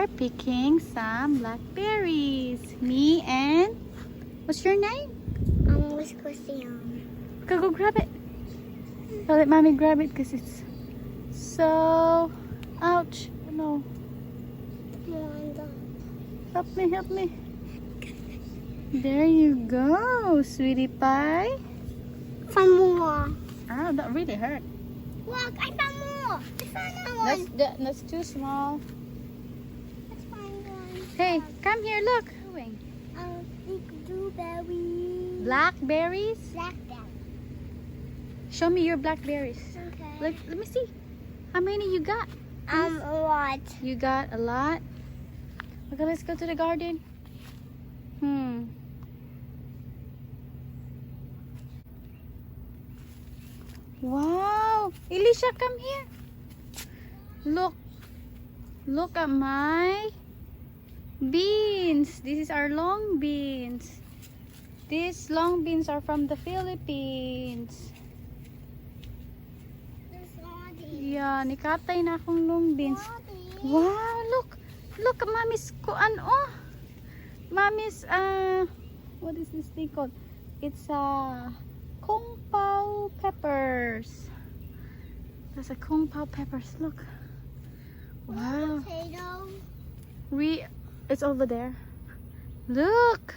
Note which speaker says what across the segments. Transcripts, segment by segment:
Speaker 1: are picking some blackberries. Me and what's your name?
Speaker 2: What's Christian?
Speaker 1: Go grab it. I'll let mommy grab it because it's so ouch. No. Help me. There you go, sweetie pie.
Speaker 2: Some more.
Speaker 1: Oh, that really hurt.
Speaker 2: Look, I found more. I found that one.
Speaker 1: That's too small.
Speaker 2: Let's find one.
Speaker 1: Hey, come here, look.
Speaker 2: Big blueberries.
Speaker 1: Blackberries?
Speaker 2: Blackberry.
Speaker 1: Show me your blackberries.
Speaker 2: Okay.
Speaker 1: Let me see. How many you got?
Speaker 2: A lot.
Speaker 1: You got a lot? Okay, let's go to the garden. Wow. Elisha, come here. Look at my beans. This is our long beans. These long beans are from the Philippines. Yeah, nikatay na akong long beans. Wow, look at mommy's kuan. Oh, mommy's what is this thing called? It's kung pao peppers. There's a kung pao peppers. Look. Wow.
Speaker 2: Potato.
Speaker 1: It's over there. Look.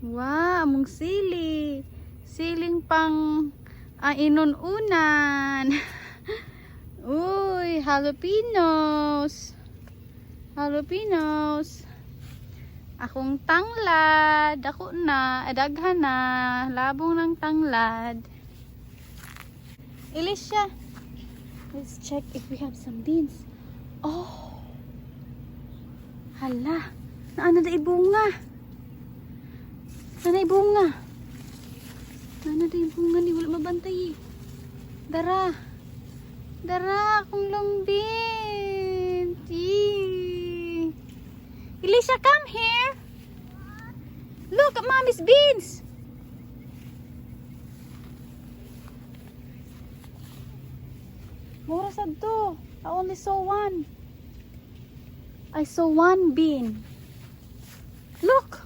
Speaker 1: Wow, among sili. Siling pang inununan. Uy, jalapenos. Akong tanglad. Ako na. Daghan na. Labong ng tanglad. Elisha, let's check if we have some beans. Oh. Hala. Naana na ibunga. Naana ibunga. Ni wala mabantay. Dara akong long beans. Elisha, come here. Look at mommy's beans. Mura sad to. I only saw one. I saw one bean. Look.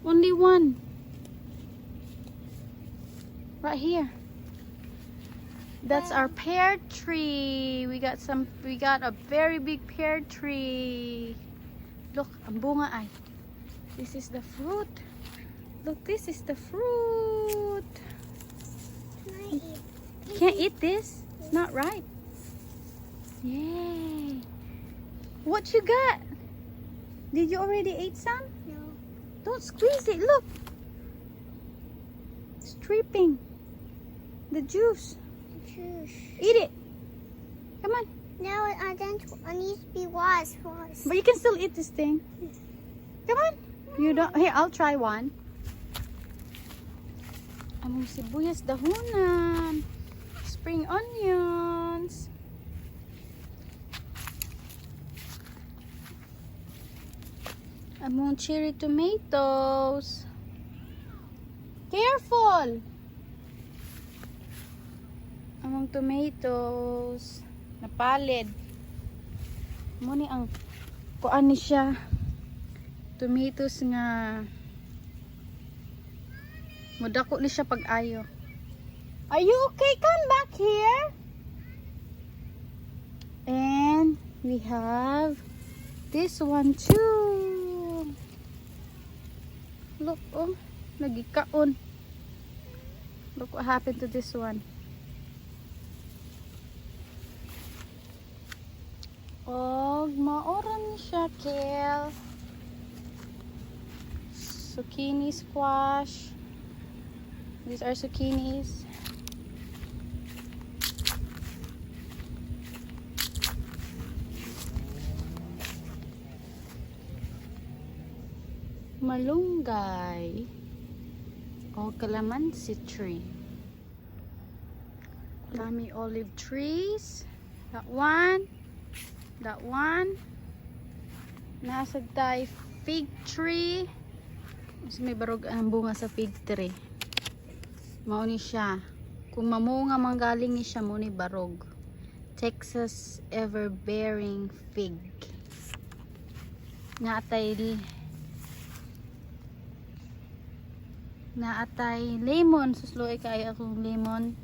Speaker 1: Only one. Right here. That's our pear tree. We got a very big pear tree. Look, ang bunga ay. This is the fruit. Look, this is the fruit. You can't eat this. It's not ripe. Yay. What you got? Did you already eat some?
Speaker 2: No.
Speaker 1: Don't squeeze it. Look. It's dripping. The juice. Eat it. Come on.
Speaker 2: No, I need to be washed first.
Speaker 1: But you can still eat this thing. Come on. You don't. Here, I'll try one. Among sibuyas dahunan. Spring onions. Among cherry tomatoes. Careful. Among tomatoes. Napalid. Muni ang kuan ni siya. Tomatoes nga mudako ni siya pag ayo. Are you okay? Come back here. And we have this one too. Look, oh, nagikaon. Look what happened to this one. Oh, maoran siya, kale. Zucchini squash. These are zucchinis. Malunggay. Oh, calamansi tree. Dami olive trees. That one. Nasa tayo fig tree. Mas may barog ang bunga sa fig tree. Mao ni siya. Kung mamunga manggaling ni siya mo ni barog. Texas ever-bearing fig. Naatay lemon. Susloy kayo akong lemon.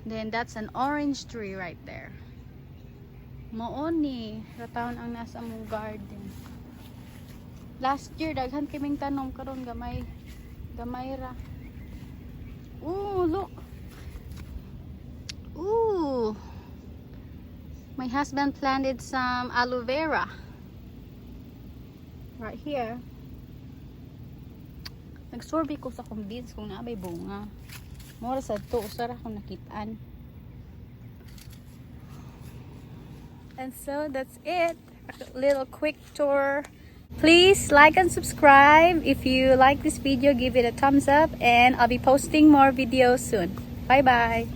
Speaker 1: Then that's an orange tree right there. Mooni. Rataon ang nasa mong garden. Last year, daghan kaming tanom karon gamay. Gamay ra. Ooh, look. Ooh. My husband planted some aloe vera. Right here. Nagsorbi ko sa kong beans kung naabay bunga. Mora sa to. Usara akong nakitaan. And so that's it. A little quick tour. Please like and subscribe. If you like this video, give it a thumbs up. And I'll be posting more videos soon. Bye bye.